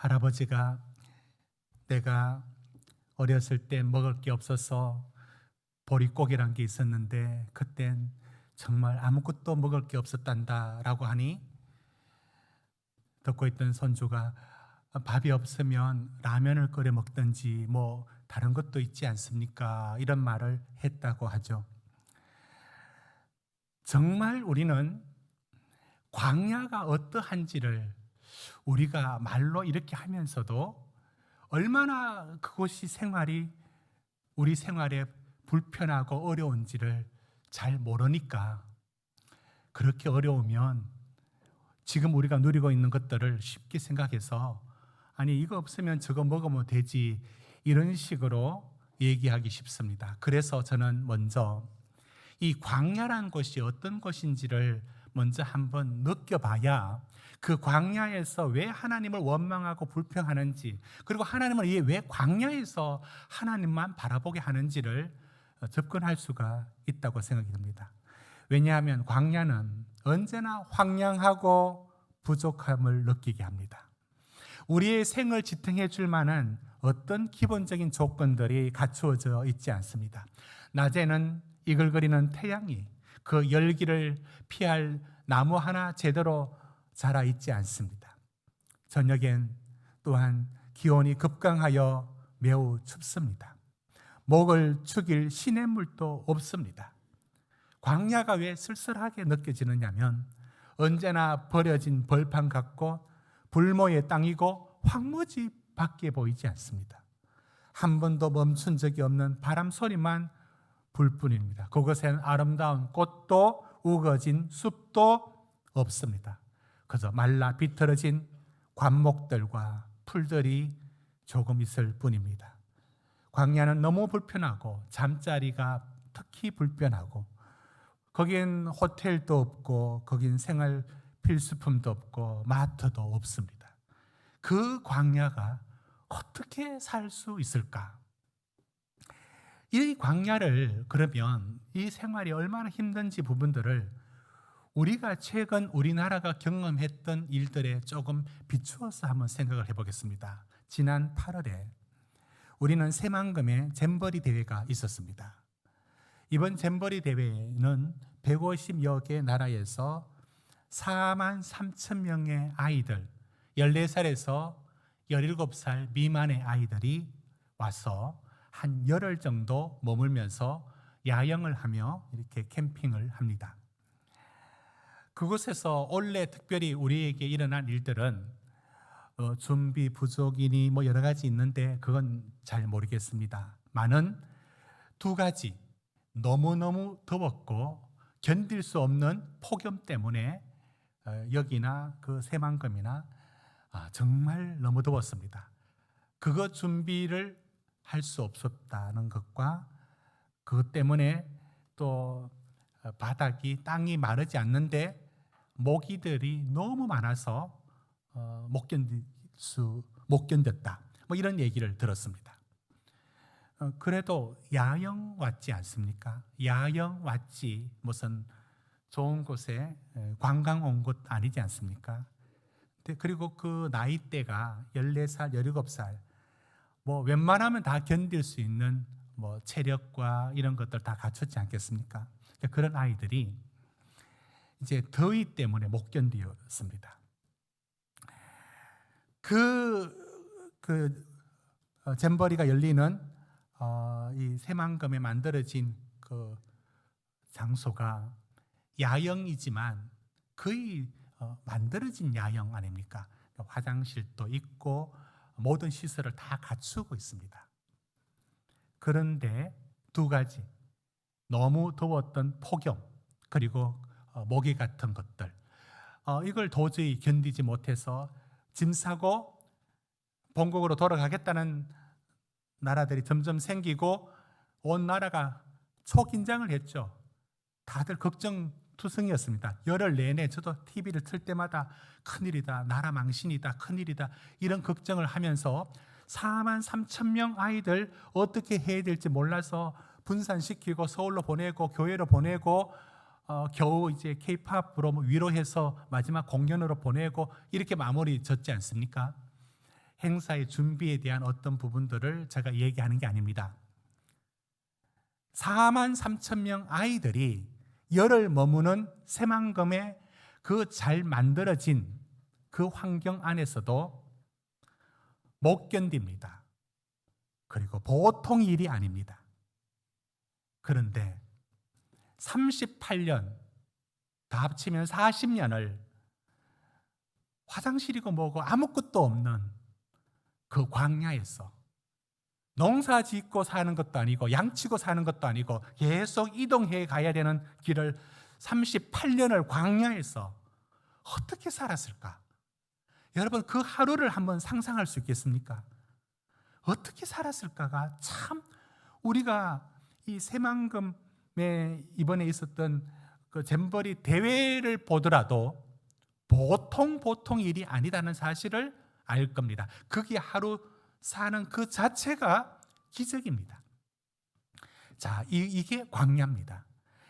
할아버지가 내가 어렸을 때 먹을 게 없어서 보릿고기란 게 있었는데 그땐 정말 아무것도 먹을 게 없었단다라고 하니 듣고 있던 손주가 밥이 없으면 라면을 끓여 먹든지 뭐 다른 것도 있지 않습니까? 이런 말을 했다고 하죠. 정말 우리는 광야가 어떠한지를 우리가 말로 이렇게 하면서도 얼마나 그곳이 우리 생활에 불편하고 어려운지를 잘 모르니까 그렇게 어려우면 지금 우리가 누리고 있는 것들을 쉽게 생각해서 아니 이거 없으면 저거 먹으면 되지 이런 식으로 얘기하기 쉽습니다. 그래서 저는 먼저 이 광야란 곳이 어떤 곳인지를 먼저 한번 느껴봐야 그 광야에서 왜 하나님을 원망하고 불평하는지, 그리고 하나님을 왜 광야에서 하나님만 바라보게 하는지를 접근할 수가 있다고 생각이 듭니다. 왜냐하면 광야는 언제나 황량하고 부족함을 느끼게 합니다. 우리의 생을 지탱해 줄 만한 어떤 기본적인 조건들이 갖추어져 있지 않습니다. 낮에는 이글거리는 태양이 그 열기를 피할 나무 하나 제대로 자라 있지 않습니다. 저녁엔 또한 기온이 급강하여 매우 춥습니다. 목을 축일 시냇물도 없습니다. 광야가 왜 쓸쓸하게 느껴지느냐면 언제나 버려진 벌판 같고 불모의 땅이고 황무지밖에 보이지 않습니다. 한 번도 멈춘 적이 없는 바람 소리만 불 뿐입니다. 그곳엔 아름다운 꽃도 우거진 숲도 없습니다. 그저 말라 비틀어진 관목들과 풀들이 조금 있을 뿐입니다. 광야는 너무 불편하고 잠자리가 특히 불편하고 거긴 호텔도 없고 거긴 생활 필수품도 없고 마트도 없습니다. 그 광야가 어떻게 살 수 있을까? 이 광야를 그러면 이 생활이 얼마나 힘든지 부분들을 우리가 최근 우리나라가 경험했던 일들에 조금 비추어서 한번 생각을 해보겠습니다. 지난 8월에 우리는 새만금에 잼버리 대회가 있었습니다. 이번 잼버리 대회는 150여 개 나라에서 4만 3천 명의 아이들, 14살에서 17살 미만의 아이들이 와서 한 열흘 정도 머물면서 야영을 하며 이렇게 캠핑을 합니다. 그곳에서 올해 특별히 우리에게 일어난 일들은 준비 부족이니 뭐 여러 가지 있는데 그건 잘 모르겠습니다. 많은 두 가지, 너무너무 더웠고 견딜 수 없는 폭염 때문에 여기나 그 새만금이나 정말 너무 더웠습니다. 그거 준비를 할 수 없었다는 것과 그것 때문에 또 바닥이 땅이 마르지 않는데 모기들이 너무 많아서 못 견뎠다. 뭐 이런 얘기를 들었습니다. 그래도 야영 왔지 않습니까? 야영 왔지 무슨 좋은 곳에 관광 온 곳 아니지 않습니까? 그리고 그 나이대가 14살, 17살 뭐 웬만하면 다 견딜 수 있는 뭐 체력과 이런 것들 다 갖췄지 않겠습니까? 그런 아이들이 이제 더위 때문에 못 견디었습니다. 잼버리가 열리는 이 새만금에 만들어진 그 장소가 야영이지만 거의 만들어진 야영 아닙니까? 화장실도 있고 모든 시설을 다 갖추고 있습니다. 그런데 두 가지, 너무 더웠던 폭염 그리고 모기 같은 것들, 이걸 도저히 견디지 못해서 짐 싸고 본국으로 돌아가겠다는 나라들이 점점 생기고 온 나라가 초긴장을 했죠. 다들 걱정투성이었습니다. 열흘 내내 저도 TV를 틀 때마다 큰일이다, 나라 망신이다, 큰일이다 이런 걱정을 하면서 4만 3천 명 아이들 어떻게 해야 될지 몰라서 분산시키고 서울로 보내고 교회로 보내고 겨우 이제 K-팝으로 위로해서 마지막 공연으로 보내고 이렇게 마무리 졌지 않습니까? 행사의 준비에 대한 어떤 부분들을 제가 얘기하는 게 아닙니다. 4만 3천 명 아이들이 열을 머무는 새만금의 그 잘 만들어진 그 환경 안에서도 못 견딥니다. 그리고 보통 일이 아닙니다. 그런데 38년, 다 합치면 40년을 화장실이고 뭐고 아무것도 없는 그 광야에서 농사 짓고 사는 것도 아니고 양치고 사는 것도 아니고 계속 이동해 가야 되는 길을 38년을 광야에서 어떻게 살았을까? 여러분, 그 하루를 한번 상상할 수 있겠습니까? 어떻게 살았을까가 참, 우리가 이 새만금에 이번에 있었던 그 잼버리 대회를 보더라도 보통 일이 아니다는 사실을 알 겁니다. 거기 하루 사는 그 자체가 기적입니다. 자, 이게 광야입니다.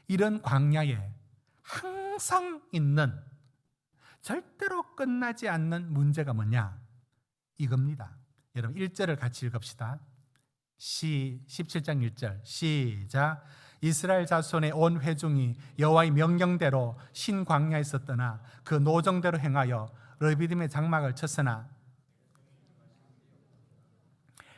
이런 광야에 항상 있는, 절대로 끝나지 않는 문제가 뭐냐? 이겁니다. 여러분 1절을 같이 읽읍시다. 17장 1절 시작. 이스라엘 자손의 온 회중이 여호와의 명령대로 신 광야에 있었더나 그 노정대로 행하여 르비딤의 장막을 쳤으나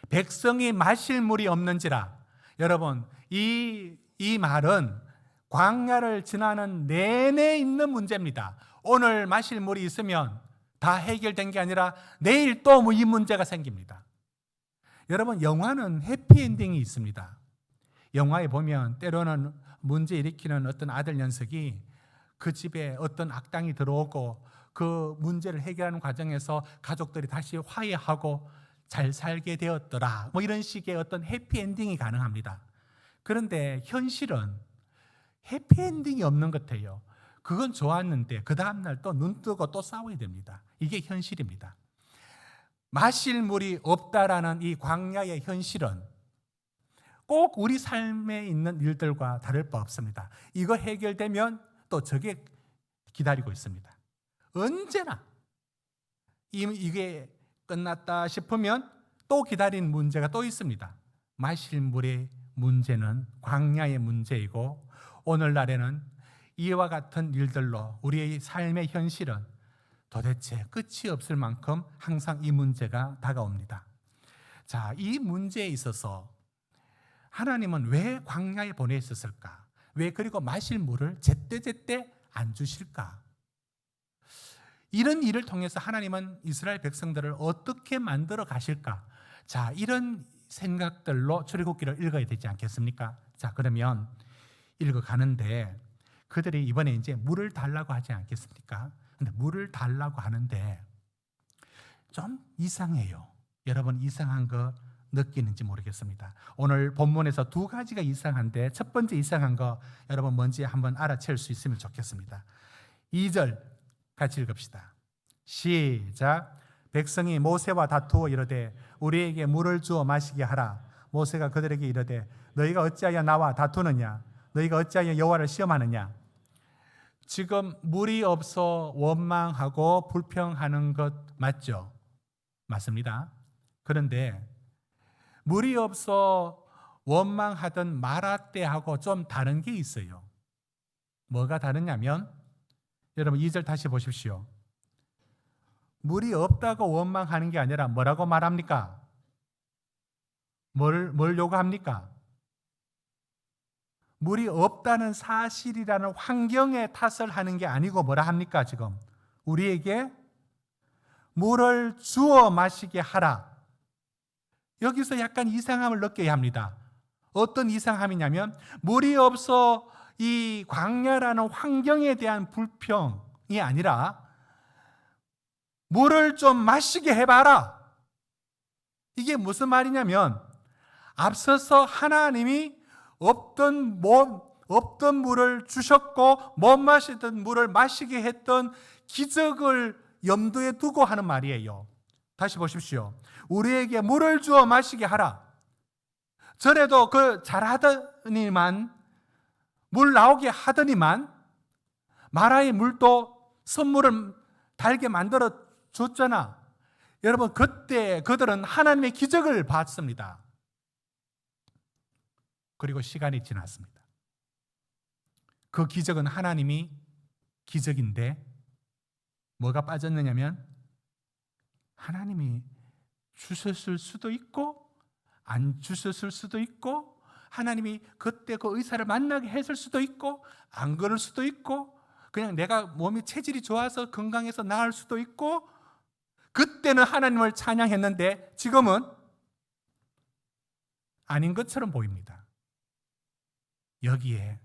백성이 마실 물이 없는지라. 여러분, 이 말은 광야를 지나는 내내 있는 문제입니다. 오늘 마실 물이 있으면 다 해결된 게 아니라 내일 또 이 문제가 생깁니다. 여러분, 영화는 해피엔딩이 있습니다. 영화에 보면 때로는 문제 일으키는 어떤 아들 녀석이 그 집에 어떤 악당이 들어오고 그 문제를 해결하는 과정에서 가족들이 다시 화해하고 잘 살게 되었더라, 뭐 이런 식의 어떤 해피엔딩이 가능합니다. 그런데 현실은 해피엔딩이 없는 것 같아요. 그건 좋았는데 그 다음날 또 눈 뜨고 또 싸워야 됩니다. 이게 현실입니다. 마실 물이 없다라는 이 광야의 현실은 꼭 우리 삶에 있는 일들과 다를 바 없습니다. 이거 해결되면 또 저게 기다리고 있습니다. 언제나 이게 끝났다 싶으면 또 기다리는 문제가 또 있습니다. 마실 물의 문제는 광야의 문제이고, 오늘날에는 이와 같은 일들로 우리의 삶의 현실은 도대체 끝이 없을 만큼 항상 이 문제가 다가옵니다. 자, 이 문제에 있어서 하나님은 왜 광야에 보내셨을까? 왜 그리고 마실 물을 제때제때 안 주실까? 이런 일을 통해서 하나님은 이스라엘 백성들을 어떻게 만들어 가실까? 자, 이런 생각들로 출애굽기를 읽어야 되지 않겠습니까? 자, 그러면 읽어가는데 그들이 이번에 이제 물을 달라고 하지 않겠습니까? 근데 물을 달라고 하는데 좀 이상해요. 여러분, 이상한 거 느끼는지 모르겠습니다. 오늘 본문에서 두 가지가 이상한데 첫 번째 이상한 거 여러분 뭔지 한번 알아챌 수 있으면 좋겠습니다. 2절 같이 읽읍시다. 시작. 백성이 모세와 다투어 이르되 우리에게 물을 주어 마시게 하라. 모세가 그들에게 이르되 너희가 어찌하여 나와 다투느냐? 너희가 어찌하여 여호와를 시험하느냐? 지금 물이 없어 원망하고 불평하는 것 맞죠? 맞습니다. 그런데 물이 없어 원망하던 마라 때하고 좀 다른 게 있어요. 뭐가 다르냐면 여러분 2절 다시 보십시오. 물이 없다고 원망하는 게 아니라 뭐라고 말합니까? 뭘 요구합니까? 물이 없다는 사실이라는 환경의 탓을 하는 게 아니고 뭐라 합니까? 지금 우리에게 물을 주어 마시게 하라. 여기서 약간 이상함을 느껴야 합니다. 어떤 이상함이냐면 물이 없어 이 광야라는 환경에 대한 불평이 아니라 물을 좀 마시게 해봐라. 이게 무슨 말이냐면 앞서서 하나님이 없던 물을 주셨고 못 마시던 물을 마시게 했던 기적을 염두에 두고 하는 말이에요. 다시 보십시오. 우리에게 물을 주어 마시게 하라. 전에도 그 잘하더니만 물 나오게 하더니만 마라의 물도 선물을 달게 만들어 줬잖아. 여러분, 그때 그들은 하나님의 기적을 봤습니다. 그리고 시간이 지났습니다. 그 기적은 하나님이 기적인데 뭐가 빠졌느냐면 하나님이 주셨을 수도 있고 안 주셨을 수도 있고, 하나님이 그때 그 의사를 만나게 했을 수도 있고 안 그럴 수도 있고, 그냥 내가 몸이 체질이 좋아서 건강해서 나을 수도 있고, 그때는 하나님을 찬양했는데 지금은 아닌 것처럼 보입니다. 여기에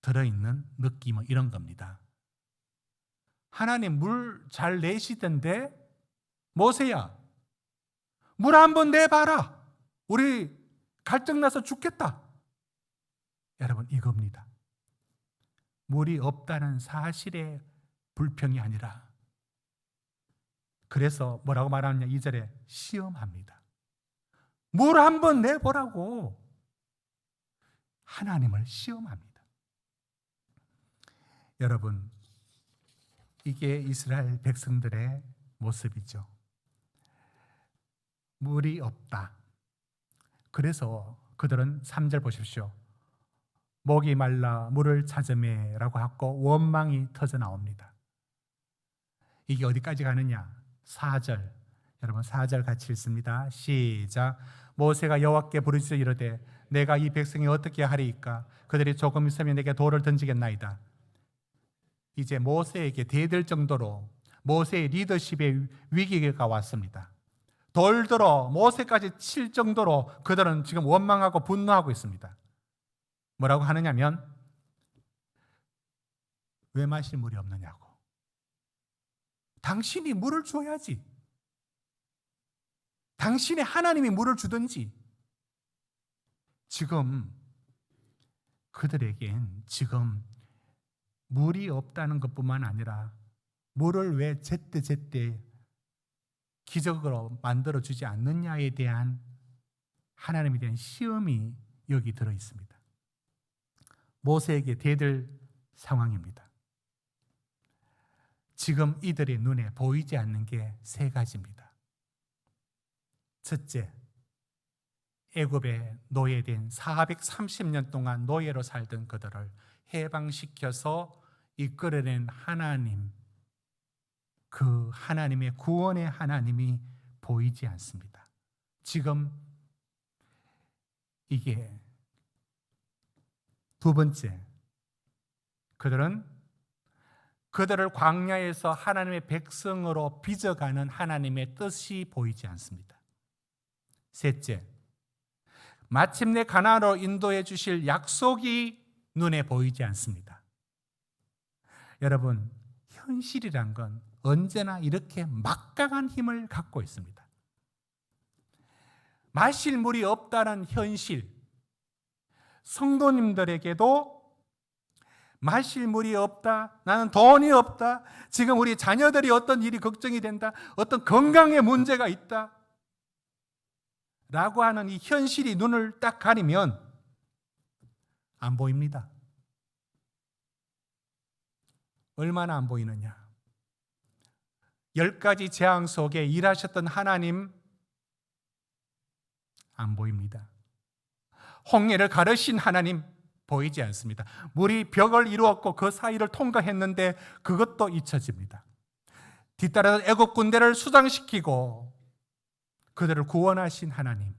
들어있는 느낌은 이런 겁니다. 하나님 물 잘 내시던데 모세야, 물 한번 내봐라. 우리 갈증나서 죽겠다. 여러분, 이겁니다. 물이 없다는 사실의 불평이 아니라, 그래서 뭐라고 말하느냐, 2절에 시험합니다. 물 한번 내보라고 하나님을 시험합니다. 여러분, 이게 이스라엘 백성들의 모습이죠. 물이 없다. 그래서 그들은 3절 보십시오. 목이 말라 물을 찾으매 라고 하고 원망이 터져 나옵니다. 이게 어디까지 가느냐? 4절. 여러분, 4절 같이 읽습니다. 시작. 모세가 여호와께 부르짖어 이르되 내가 이 백성이 어떻게 하리이까? 그들이 조금 있으면 내게 돌을 던지겠나이다. 이제 모세에게 대들 정도로 모세의 리더십의 위기가 왔습니다. 돌 들어 모세까지 칠 정도로 그들은 지금 원망하고 분노하고 있습니다. 뭐라고 하느냐면, 왜 마실 물이 없느냐고. 당신이 물을 줘야지. 당신의 하나님이 물을 주든지. 지금 그들에겐 지금 물이 없다는 것뿐만 아니라 물을 왜 제때제때 기적으로 만들어주지 않느냐에 대한 하나님에 대한 시험이 여기 들어 있습니다. 모세에게 대들 상황입니다. 지금 이들의 눈에 보이지 않는 게 3가지입니다. 첫째, 애굽에 노예된 430년 동안 노예로 살던 그들을 해방시켜서 이끌어낸 하나님, 그 하나님의 구원의 하나님이 보이지 않습니다. 지금 이게 2번째, 그들을 광야에서 하나님의 백성으로 빚어가는 하나님의 뜻이 보이지 않습니다. 셋째, 마침내 가나안으로 인도해 주실 약속이 눈에 보이지 않습니다. 여러분, 현실이란 건 언제나 이렇게 막강한 힘을 갖고 있습니다. 마실 물이 없다는 현실, 성도님들에게도 마실 물이 없다, 나는 돈이 없다, 지금 우리 자녀들이 어떤 일이 걱정이 된다, 어떤 건강에 문제가 있다 라고 하는 이 현실이 눈을 딱 가리면 안 보입니다. 얼마나 안 보이느냐? 10가지 재앙 속에 일하셨던 하나님 안 보입니다. 홍해를 가르신 하나님 보이지 않습니다. 물이 벽을 이루었고 그 사이를 통과했는데 그것도 잊혀집니다. 뒤따라 애국 군대를 수장시키고 그들을 구원하신 하나님,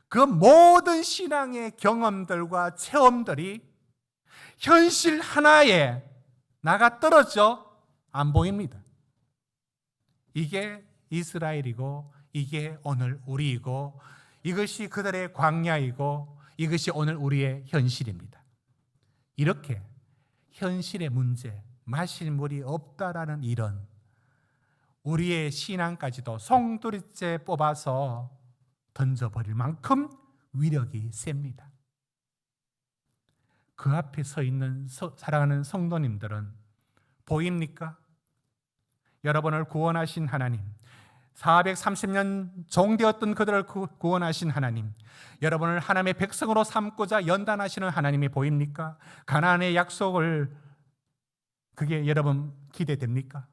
그 모든 신앙의 경험들과 체험들이 현실 하나에 나가 떨어져 안 보입니다. 이게 이스라엘이고 이게 오늘 우리이고 이것이 그들의 광야이고 이것이 오늘 우리의 현실입니다. 이렇게 현실의 문제, 마실 물이 없다라는 이런 우리의 신앙까지도 송두리째 뽑아서 던져버릴 만큼 위력이 셉니다. 그 앞에 서 있는 사랑하는 성도님들은 보입니까? 여러분을 구원하신 하나님, 430년 종되었던 그들을 구원하신 하나님, 여러분을 하나님의 백성으로 삼고자 연단하시는 하나님이 보입니까? 가나안의 약속을, 그게 여러분 기대됩니까?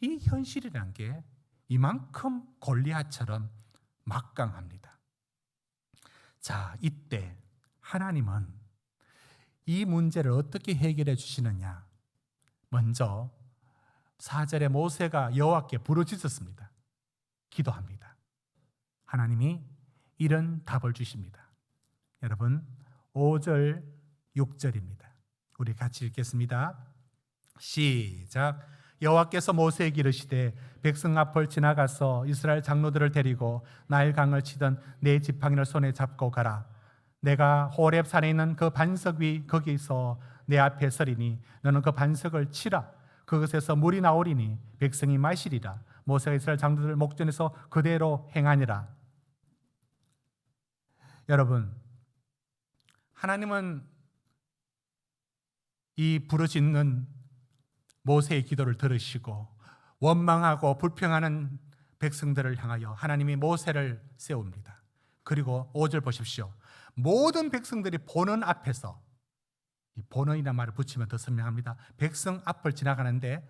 이 현실이란 게 이만큼 골리앗처럼 막강합니다. 자, 이때 하나님은 이 문제를 어떻게 해결해 주시느냐? 먼저 4절에 모세가 여호와께 부르짖었습니다. 기도합니다. 하나님이 이런 답을 주십니다. 여러분, 5절, 6절입니다. 우리 같이 읽겠습니다. 시작. 여호와께서 모세에게 이르시되 백성 앞을 지나가서 이스라엘 장로들을 데리고 나일 강을 치던 네 지팡이를 손에 잡고 가라. 내가 호렙 산에 있는 그 반석 위 거기서 내 앞에 서리니 너는 그 반석을 치라. 그것에서 물이 나오리니 백성이 마시리라. 모세가 이스라엘 장로들 목전에서 그대로 행하니라. 여러분, 하나님은 이 부르짖는 모세의 기도를 들으시고 원망하고 불평하는 백성들을 향하여 하나님이 모세를 세웁니다. 그리고 5절 보십시오. 모든 백성들이 보는 앞에서, 이 보는이라는 말을 붙이면 더 선명합니다. 백성 앞을 지나가는데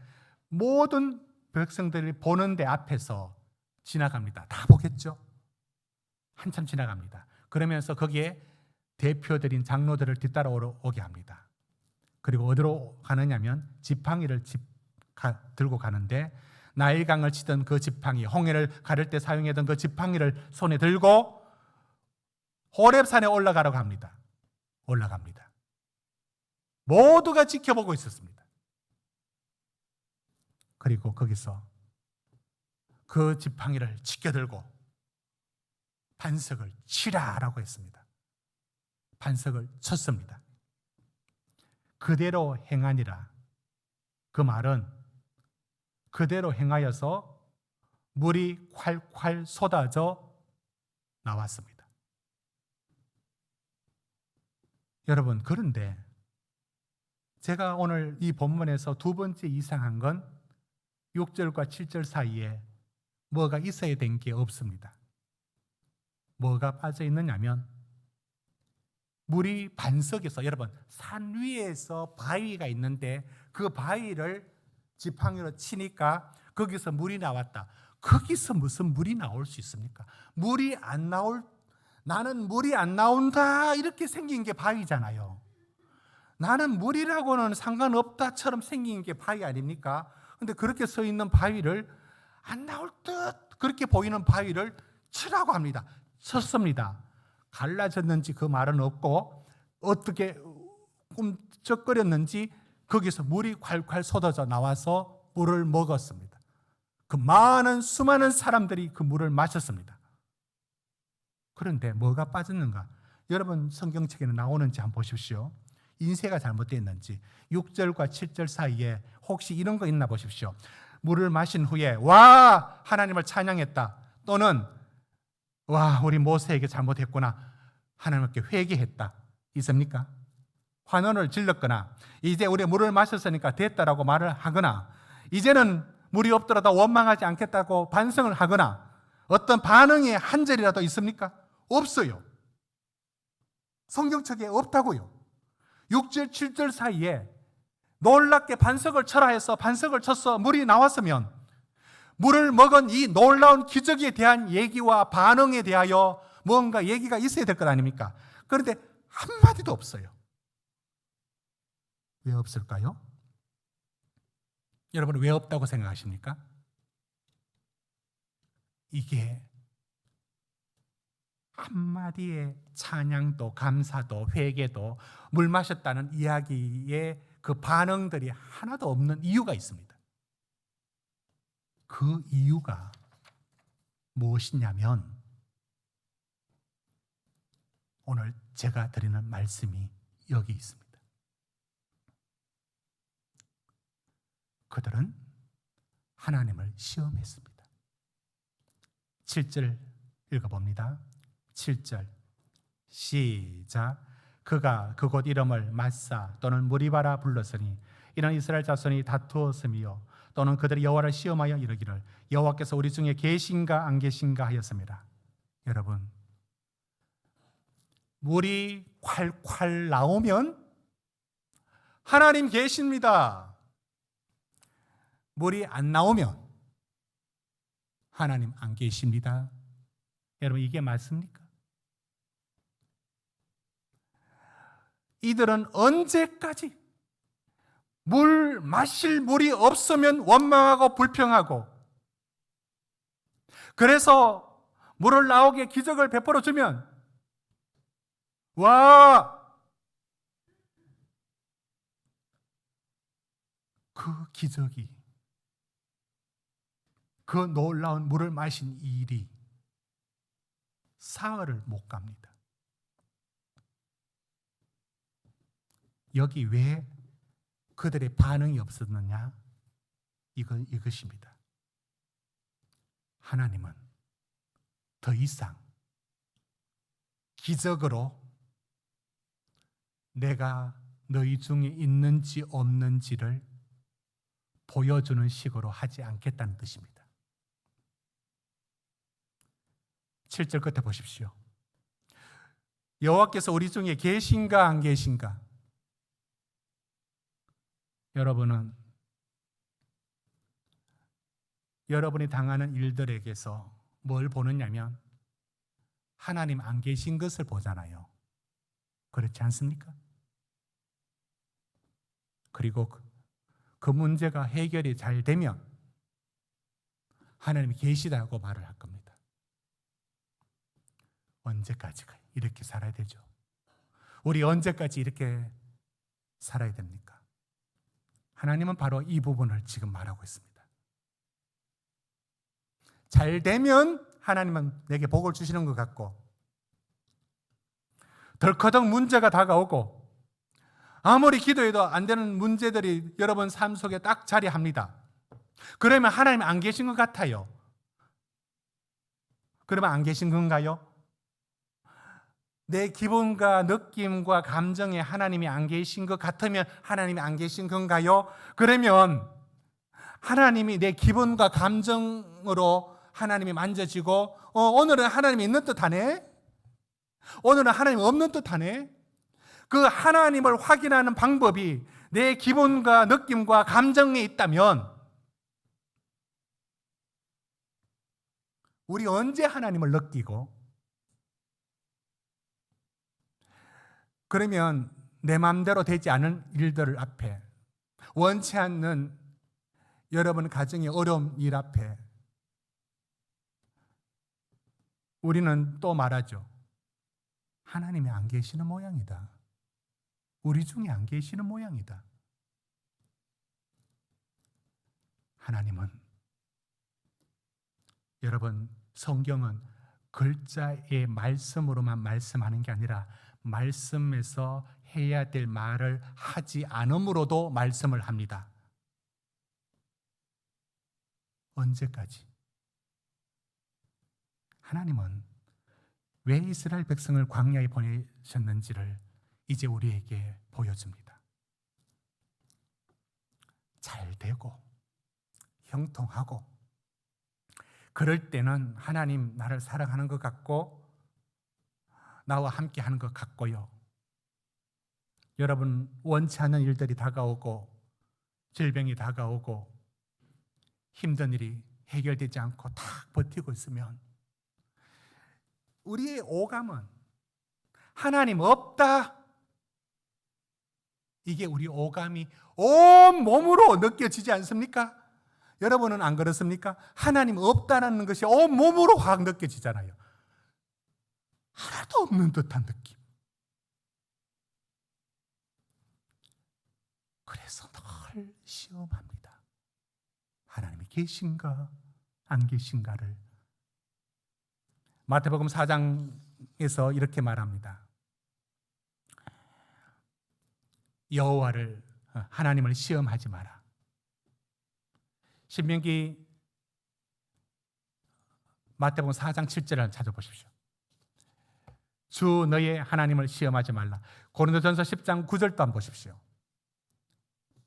모든 백성들이 보는 데 앞에서 지나갑니다. 다 보겠죠? 한참 지나갑니다. 그러면서 거기에 대표들인 장로들을 뒤따라오게 합니다. 그리고 어디로 가느냐면 지팡이를 들고 가는데 나일강을 치던 그 지팡이, 홍해를 가를 때 사용했던 그 지팡이를 손에 들고 호렙산에 올라가라고 합니다. 올라갑니다. 모두가 지켜보고 있었습니다. 그리고 거기서 그 지팡이를 지켜들고 반석을 치라라고 했습니다. 반석을 쳤습니다. 그대로 행하니라. 그 말은 그대로 행하여서 물이 콸콸 쏟아져 나왔습니다. 여러분, 그런데 제가 오늘 이 본문에서 두 번째 이상한 건 6절과 7절 사이에 뭐가 있어야 된 게 없습니다. 뭐가 빠져 있느냐면 물이 반석에서, 여러분, 산 위에서 바위가 있는데 그 바위를 지팡이로 치니까 거기서 물이 나왔다. 거기서 무슨 물이 나올 수 있습니까? 나는 물이 안 나온다 이렇게 생긴 게 바위잖아요. 나는 물이라고는 상관없다처럼 생긴 게 바위 아닙니까? 근데 그렇게 서 있는 바위를, 안 나올 듯 그렇게 보이는 바위를 치라고 합니다. 쳤습니다. 갈라졌는지 그 말은 없고 어떻게 꿈쩍거렸는지 거기서 물이 콸콸 쏟아져 나와서 물을 먹었습니다. 그 많은 수많은 사람들이 그 물을 마셨습니다. 그런데 뭐가 빠졌는가? 여러분, 성경책에는 나오는지 한번 보십시오. 인쇄가 잘못되었는지 6절과 7절 사이에 혹시 이런 거 있나 보십시오. 물을 마신 후에 와 하나님을 찬양했다, 또는 와 우리 모세에게 잘못했구나 하나님께 회개했다, 있습니까? 환원을 질렀거나 이제 우리 물을 마셨으니까 됐다라고 말을 하거나 이제는 물이 없더라도 원망하지 않겠다고 반성을 하거나 어떤 반응이 한 절이라도 있습니까? 없어요. 성경책에 없다고요. 6절 7절 사이에 놀랍게 반석을 쳐라 해서 반석을 쳐서 물이 나왔으면 물을 먹은 이 놀라운 기적에 대한 얘기와 반응에 대하여 뭔가 얘기가 있어야 될 것 아닙니까? 그런데 한마디도 없어요. 왜 없을까요? 여러분, 왜 없다고 생각하십니까? 이게 한마디의 찬양도 감사도 회개도 물 마셨다는 이야기에 그 반응들이 하나도 없는 이유가 있습니다. 그 이유가 무엇이냐면 오늘 제가 드리는 말씀이 여기 있습니다. 그들은 하나님을 시험했습니다. 7절 읽어봅니다. 7절 시작. 그가 그곳 이름을 마사 또는 무리바라 불렀으니 이는 이스라엘 자손이 다투었으며 또는 그들이 여호와를 시험하여 이르기를 여호와께서 우리 중에 계신가 안 계신가 하였습니다. 여러분, 물이 콸콸 나오면 하나님 계십니다. 물이 안 나오면 하나님 안 계십니다. 여러분, 이게 맞습니까? 이들은 언제까지 마실 물이 없으면 원망하고 불평하고, 그래서 물을 나오게 기적을 베풀어 주면 와, 그 기적이, 그 놀라운 물을 마신 이 일이 사흘을 못 갑니다. 여기 왜 그들의 반응이 없었느냐? 이것입니다. 하나님은 더 이상 기적으로 내가 너희 중에 있는지 없는지를 보여주는 식으로 하지 않겠다는 뜻입니다. 7절 끝에 보십시오. 여호와께서 우리 중에 계신가 안 계신가? 여러분이 당하는 일들에게서 뭘 보느냐면 하나님 안 계신 것을 보잖아요. 그렇지 않습니까? 그리고 그 문제가 해결이 잘 되면 하나님이 계시다고 말을 할 겁니다. 언제까지 이렇게 살아야 되죠? 우리 언제까지 이렇게 살아야 됩니까? 하나님은 바로 이 부분을 지금 말하고 있습니다. 잘 되면 하나님은 내게 복을 주시는 것 같고, 덜커덕 문제가 다가오고 아무리 기도해도 안 되는 문제들이 여러분 삶 속에 딱 자리합니다. 그러면 하나님 안 계신 것 같아요. 그러면 안 계신 건가요? 내 기분과 느낌과 감정에 하나님이 안 계신 것 같으면 하나님이 안 계신 건가요? 그러면 하나님이 내 기분과 감정으로 하나님이 만져지고 오늘은 하나님이 있는 듯하네? 오늘은 하나님 없는 듯하네? 그 하나님을 확인하는 방법이 내 기분과 느낌과 감정에 있다면 우리 언제 하나님을 느끼고, 그러면 내 마음대로 되지 않은 일들 앞에, 원치 않는 여러분 가정의 어려운 일 앞에 우리는 또 말하죠. 하나님이 안 계시는 모양이다. 우리 중에 안 계시는 모양이다. 하나님은, 여러분, 성경은 글자의 말씀으로만 말씀하는 게 아니라 말씀에서 해야 될 말을 하지 않음으로도 말씀을 합니다. 언제까지? 하나님은 왜 이스라엘 백성을 광야에 보내셨는지를 이제 우리에게 보여줍니다. 잘 되고 형통하고 그럴 때는 하나님 나를 사랑하는 것 같고 나와 함께 하는 것 같고요. 여러분, 원치 않는 일들이 다가오고 질병이 다가오고 힘든 일이 해결되지 않고 탁 버티고 있으면 우리의 오감은 하나님 없다, 이게 우리 오감이 온 몸으로 느껴지지 않습니까? 여러분은 안 그렇습니까? 하나님 없다라는 것이 온 몸으로 확 느껴지잖아요. 하나도 없는 듯한 느낌. 그래서 늘 시험합니다. 하나님이 계신가 안 계신가를. 마태복음 4장에서 이렇게 말합니다. 여호와를, 하나님을 시험하지 마라. 신명기 마태복음 4장 7절을 찾아보십시오. 주 너의 하나님을 시험하지 말라. 고린도전서 10장 9절도 한번 보십시오.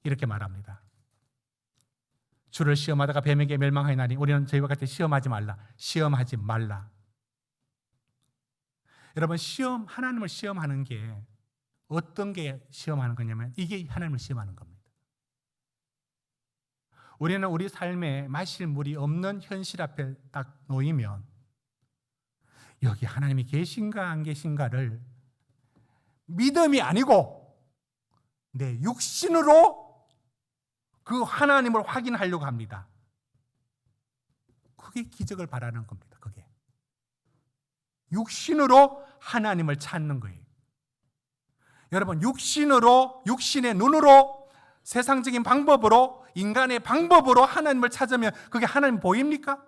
이렇게 말합니다. 주를 시험하다가 뱀에게 멸망하였나니 우리는 저희와 같이 시험하지 말라. 시험하지 말라. 여러분, 하나님을 시험하는 게 어떤 게 시험하는 거냐면 이게 하나님을 시험하는 겁니다. 우리는 우리 삶에 마실 물이 없는 현실 앞에 딱 놓이면 여기 하나님이 계신가 안 계신가를 믿음이 아니고 내 육신으로 그 하나님을 확인하려고 합니다. 그게 기적을 바라는 겁니다. 그게 육신으로 하나님을 찾는 거예요. 여러분, 육신으로, 육신의 눈으로, 세상적인 방법으로, 인간의 방법으로 하나님을 찾으면 그게 하나님 보입니까?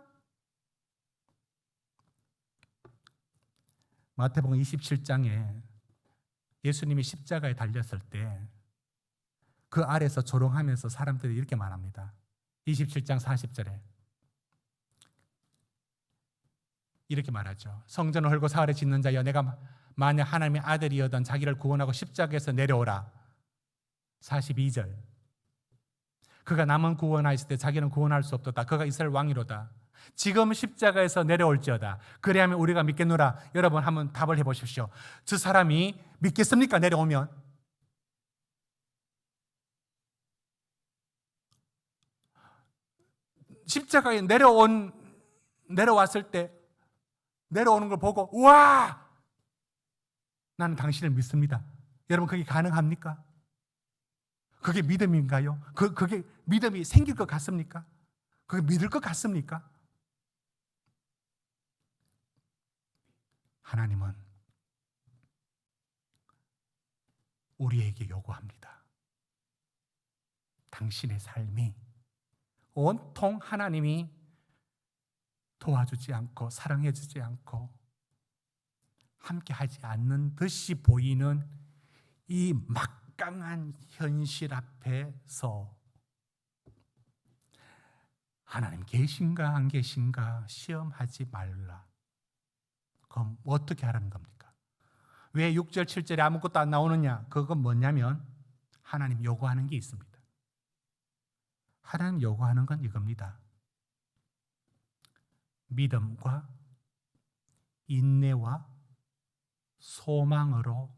마태복음 27장에 예수님이 십자가에 달렸을 때 그 아래서 조롱하면서 사람들이 이렇게 말합니다. 27장 40절에 이렇게 말하죠. 성전을 헐고 사흘에 짓는 자여, 내가 만약 하나님의 아들이여던 자기를 구원하고 십자가에서 내려오라. 42절, 그가 남은 구원하였을 때 자기는 구원할 수 없도다. 그가 이스라엘 왕이로다. 지금 십자가에서 내려올지어다. 그래야면 우리가 믿겠노라. 여러분 한번 답을 해보십시오. 저 사람이 믿겠습니까? 내려오면? 십자가에 내려왔을 때 내려오는 걸 보고 우와! 나는 당신을 믿습니다. 여러분 그게 가능합니까? 그게 믿음인가요? 그게 믿음이 생길 것 같습니까? 그게 믿을 것 같습니까? 하나님은 우리에게 요구합니다. 당신의 삶이 온통 하나님이 도와주지 않고 사랑해주지 않고 함께하지 않는 듯이 보이는 이 막강한 현실 앞에서 하나님 계신가 안 계신가 시험하지 말라. 그럼 어떻게 하라는 겁니까? 왜 6절 7절에 아무것도 안 나오느냐? 그건 뭐냐면 하나님 요구하는 게 있습니다. 하나님 요구하는 건 이겁니다. 믿음과 인내와 소망으로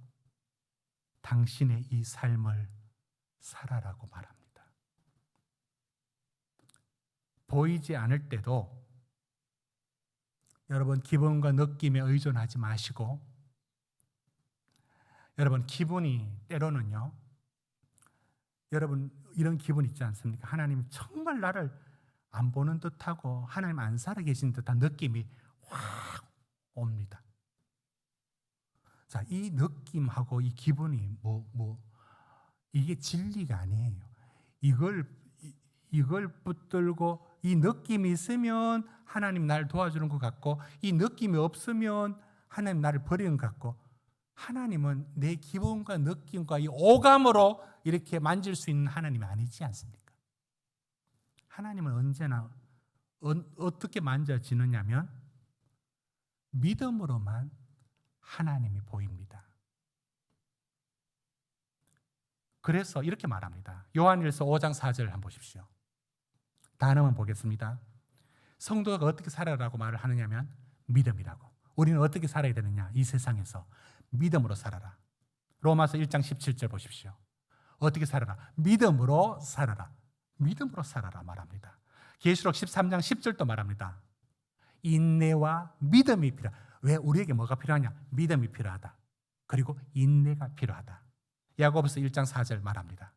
당신의 이 삶을 살아라고 말합니다. 보이지 않을 때도 여러분 기분과 느낌에 의존하지 마시고, 여러분 기분이 때로는요, 여러분 이런 기분 있지 않습니까? 하나님 정말 나를 안 보는 듯하고 하나님 안 살아 계신 듯한 느낌이 확 옵니다. 자, 이 느낌하고 이 기분이 이게 진리가 아니에요. 이걸 붙들고 이 느낌이 있으면 하나님 나를 도와주는 것 같고, 이 느낌이 없으면 하나님 나를 버리는 것 같고, 하나님은 내 기분과 느낌과 이 오감으로 이렇게 만질 수 있는 하나님이 아니지 않습니까? 하나님은 언제나 어떻게 만져지느냐면 믿음으로만 하나님이 보입니다. 그래서 이렇게 말합니다. 요한일서 5장 4절 한번 보십시오. 단어만 보겠습니다. 성도가 어떻게 살아라고 말을 하느냐면 믿음이라고. 우리는 어떻게 살아야 되느냐? 이 세상에서 믿음으로 살아라. 로마서 1장 17절 보십시오. 어떻게 살아라? 믿음으로 살아라. 믿음으로 살아라 말합니다. 계시록 13장 10절도 말합니다. 인내와 믿음이 필요하다. 왜 우리에게 뭐가 필요하냐? 믿음이 필요하다. 그리고 인내가 필요하다. 야고보서 1장 4절 말합니다.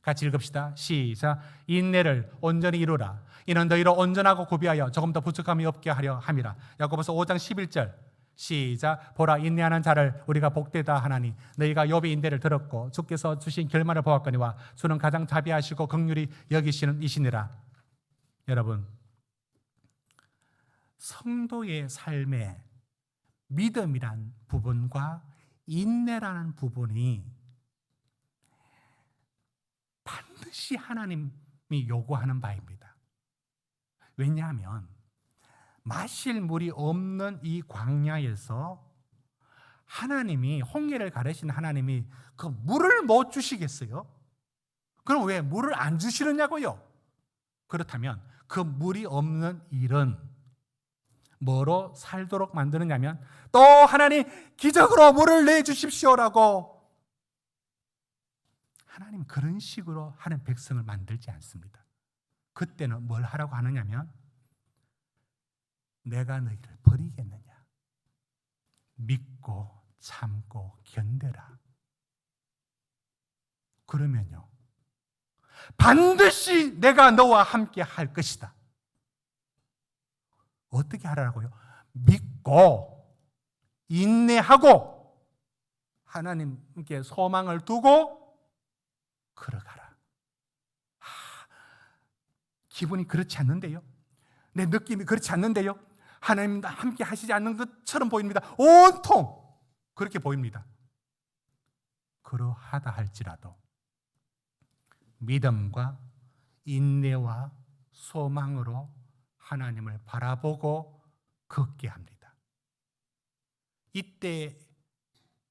같이 읽읍시다. 시작. 인내를 온전히 이루라. 이는 너희로 온전하고 구비하여 조금 더 부족함이 없게 하려 함이라. 야고보서 5장 11절. 시작. 보라, 인내하는 자를 우리가 복되다 하나니 너희가 욥의 인내를 들었고 주께서 주신 결말을 보았거니와 주는 가장 자비하시고 긍휼히 여기시는 이시니라. 여러분, 성도의 삶에 믿음이란 부분과 인내라는 부분이 반드시 하나님이 요구하는 바입니다. 왜냐하면 마실 물이 없는 이 광야에서 하나님이, 홍해를 가르신 하나님이 그 물을 못 주시겠어요? 그럼 왜 물을 안 주시느냐고요? 그렇다면 그 물이 없는 일은 뭐로 살도록 만드느냐면 또 하나님 기적으로 물을 내주십시오라고, 하나님 그런 식으로 하는 백성을 만들지 않습니다. 그때는 뭘 하라고 하느냐면 내가 너희를 버리겠느냐. 믿고 참고 견뎌라. 그러면요, 반드시 내가 너와 함께 할 것이다. 어떻게 하라고요? 믿고 인내하고 하나님께 소망을 두고 걸어가라. 기분이 그렇지 않는데요, 내 느낌이 그렇지 않는데요, 하나님과 함께 하시지 않는 것처럼 보입니다. 온통 그렇게 보입니다. 그러하다 할지라도 믿음과 인내와 소망으로 하나님을 바라보고 걷게 합니다. 이때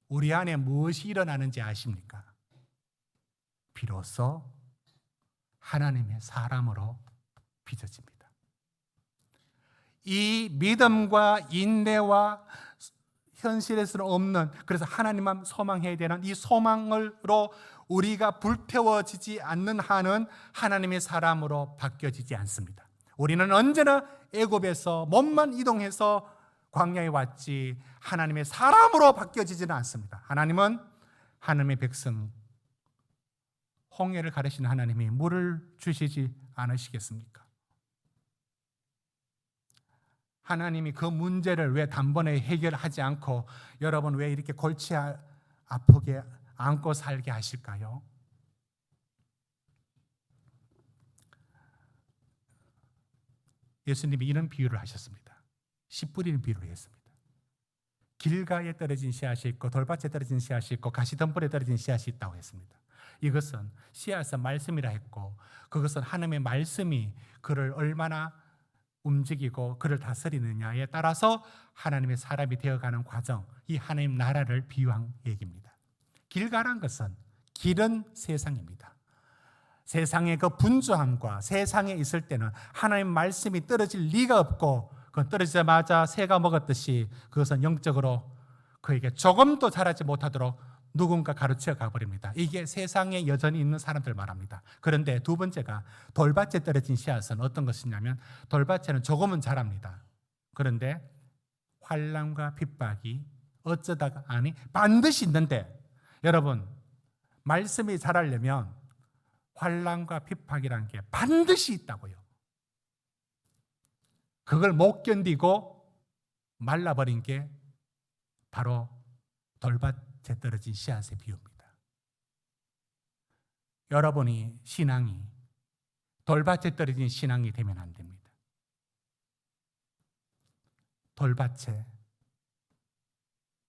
우리 안에 무엇이 일어나는지 아십니까? 비로소 하나님의 사람으로 빚어집니다. 이 믿음과 인내와 현실에서는 없는, 그래서 하나님만 소망해야 되는 이 소망으로 우리가 불태워지지 않는 한은 하나님의 사람으로 바뀌어지지 않습니다. 우리는 언제나 애굽에서 몸만 이동해서 광야에 왔지 하나님의 사람으로 바뀌어지지는 않습니다. 하나님은 하나님의 백성, 홍해를 가르시는 하나님이 물을 주시지 않으시겠습니까? 하나님이 그 문제를 왜 단번에 해결하지 않고 여러분 왜 이렇게 골치 아프게 안고 살게 하실까요? 예수님이 이런 비유를 하셨습니다. 씨 뿌리는 비유를 했습니다. 길가에 떨어진 씨앗이 있고 돌밭에 떨어진 씨앗이 있고 가시덤불에 떨어진 씨앗이 있다고 했습니다. 이것은 씨앗은 말씀이라 했고, 그것은 하나님의 말씀이 그를 얼마나 움직이고 그를 다스리느냐에 따라서 하나님의 사람이 되어가는 과정, 이 하나님 나라를 비유한 얘기입니다. 길가란 것은, 길은 세상입니다. 세상의 그 분주함과 세상에 있을 때는 하나님 말씀이 떨어질 리가 없고, 그건 떨어지자마자 새가 먹었듯이 그것은 영적으로 그에게 조금도 자라지 못하도록 누군가 가르쳐 가버립니다. 이게 세상에 여전히 있는 사람들 말합니다. 그런데 두 번째가 돌밭에 떨어진 씨앗은 어떤 것이냐면, 돌밭에는 조금은 자랍니다. 그런데 환난과 핍박이 어쩌다가 아니 반드시 있는데, 여러분 말씀이 자라려면 환난과 핍박이라는 게 반드시 있다고요. 그걸 못 견디고 말라버린 게 바로 돌밭에 떨어진 씨앗의 비유입니다. 여러분이 신앙이 돌밭에 떨어진 신앙이 되면 안 됩니다. 돌밭에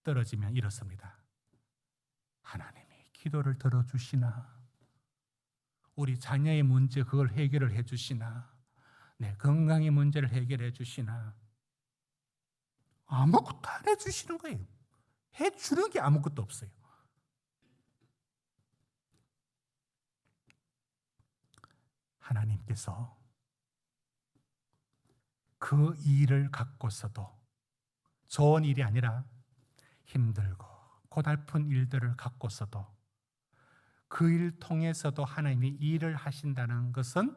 떨어지면 이렇습니다. 하나님이 기도를 들어주시나? 우리 자녀의 문제 그걸 해결을 해주시나? 내 건강의 문제를 해결해 주시나? 아무것도 안 해주시는 거예요. 해주는 게 아무것도 없어요. 하나님께서 그 일을 갖고서도, 좋은 일이 아니라 힘들고 고달픈 일들을 갖고서도 그 일 통해서도 하나님이 일을 하신다는 것은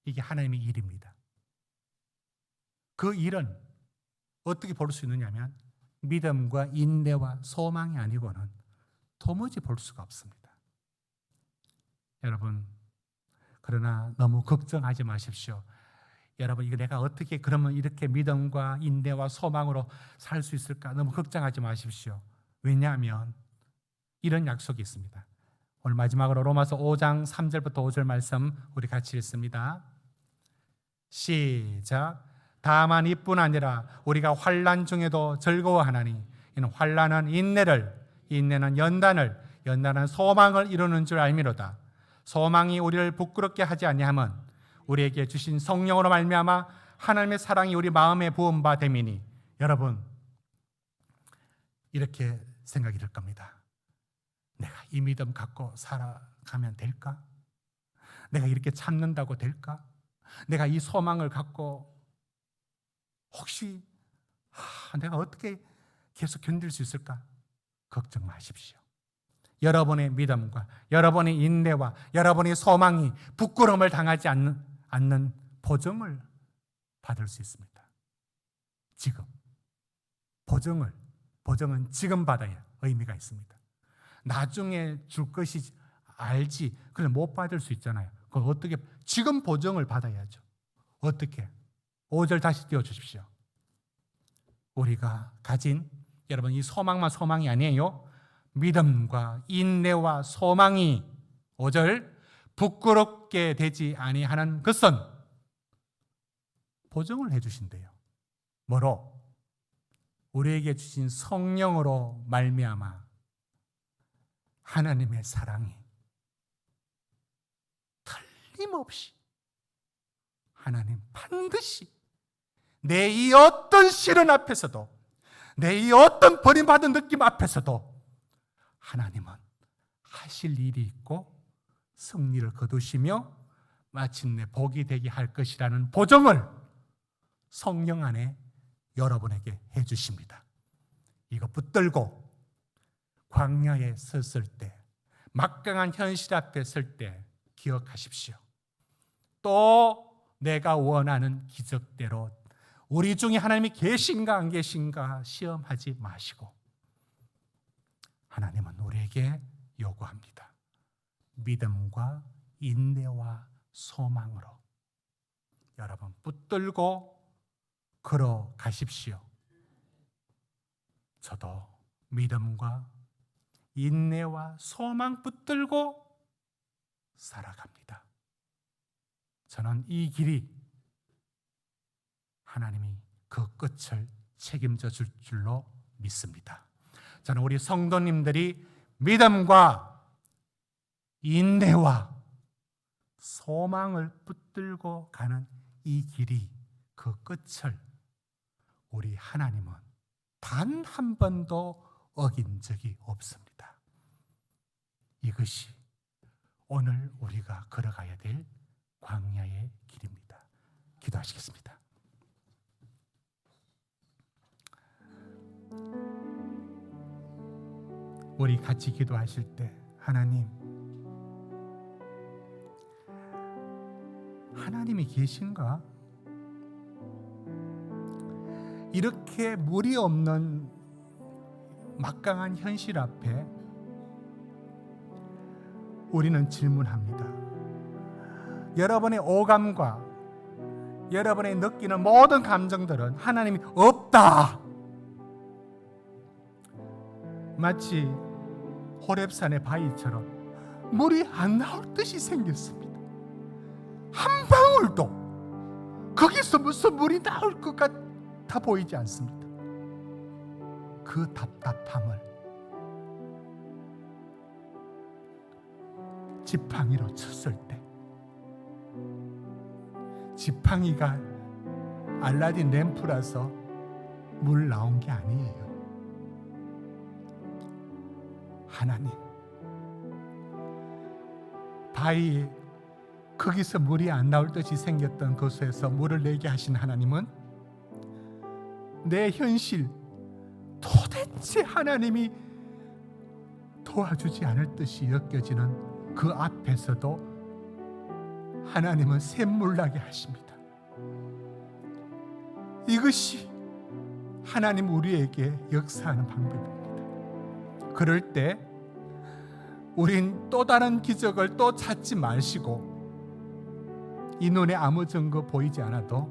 이게 하나님의 일입니다. 그 일은 어떻게 볼 수 있느냐면 믿음과 인내와 소망이 아니고는 도무지 볼 수가 없습니다. 여러분, 그러나 너무 걱정하지 마십시오. 여러분, 이거 내가 어떻게 그러면 이렇게 믿음과 인내와 소망으로 살 수 있을까? 너무 걱정하지 마십시오. 왜냐하면 이런 약속이 있습니다. 오늘 마지막으로 로마서 5장 3절부터 5절 말씀 우리 같이 읽습니다. 시작. 다만 이뿐 아니라 우리가 환난 중에도 즐거워하나니 이는 환난은 인내를, 인내는 연단을, 연단은 소망을 이루는 줄 알미로다. 소망이 우리를 부끄럽게 하지 아니함은 우리에게 주신 성령으로 말미암아 하나님의 사랑이 우리 마음에 부은 바 됨이니. 여러분, 이렇게 생각이 들 겁니다. 내가 이 믿음 갖고 살아가면 될까? 내가 이렇게 참는다고 될까? 내가 이 소망을 갖고 혹시 내가 어떻게 계속 견딜 수 있을까? 걱정 마십시오. 여러분의 믿음과 여러분의 인내와 여러분의 소망이 부끄러움을 당하지 않는 보증을 받을 수 있습니다. 지금 보증은 지금 받아야 의미가 있습니다. 나중에 줄 것이 알지 그걸 못 받을 수 있잖아요. 그걸 어떻게 지금 보증을 받아야죠. 어떻게? 5절 다시 띄워주십시오. 우리가 가진 여러분 이 소망만 소망이 아니에요. 믿음과 인내와 소망이 5절 부끄럽게 되지 아니하는 것은 보증을 해주신대요. 뭐로? 우리에게 주신 성령으로 말미암아 하나님의 사랑이 틀림없이 하나님 반드시 내 이 어떤 시련 앞에서도 내 이 어떤 버림받은 느낌 앞에서도 하나님은 하실 일이 있고 승리를 거두시며 마침내 복이 되게 할 것이라는 보증을 성령 안에 여러분에게 해주십니다. 이거 붙들고 광야에 섰을 때 막강한 현실 앞에 설 때 기억하십시오. 또 내가 원하는 기적대로 우리 중에 하나님이 계신가 안 계신가 시험하지 마시고 하나님은 우리에게 요구합니다. 믿음과 인내와 소망으로 여러분 붙들고 걸어가십시오. 저도 믿음과 인내와 소망 붙들고 살아갑니다. 저는 이 길이 하나님이 그 끝을 책임져 줄 줄로 믿습니다. 저는 우리 성도님들이 믿음과 인내와 소망을 붙들고 가는 이 길이 그 끝을 우리 하나님은 단 한 번도 어긴 적이 없습니다. 이것이 오늘 우리가 걸어가야 될 광야의 길입니다. 기도하시겠습니다. 우리 같이 기도하실 때 하나님이 계신가? 이렇게 무리 없는 막강한 현실 앞에 우리는 질문합니다. 여러분의 오감과 여러분의 느끼는 모든 감정들은 하나님이 없다. 마치 호렙산의 바위처럼 물이 안 나올 듯이 생겼습니다. 한 방울도 거기서 무슨 물이 나올 것 같아 보이지 않습니다. 그 답답함을 지팡이로 쳤을 때 지팡이가 알라딘 램프라서 물 나온 게 아니에요. 하나님, 바위에 거기서 물이 안 나올 듯이 생겼던 곳에서 물을 내게 하신 하나님은 내 현실 도대체 하나님이 도와주지 않을 듯이 여겨지는 그 앞에서도 하나님은 샘물 나게 하십니다. 이것이 하나님 우리에게 역사하는 방법입니다. 그럴 때 우린 또 다른 기적을 또 찾지 마시고 이 눈에 아무 증거 보이지 않아도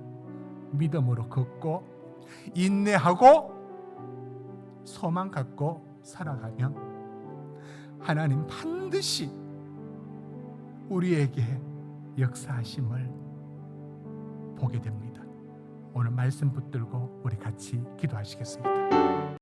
믿음으로 걷고 인내하고 소망 갖고 살아가면 하나님 반드시 우리에게 역사하심을 보게 됩니다. 오늘 말씀 붙들고 우리 같이 기도하시겠습니다.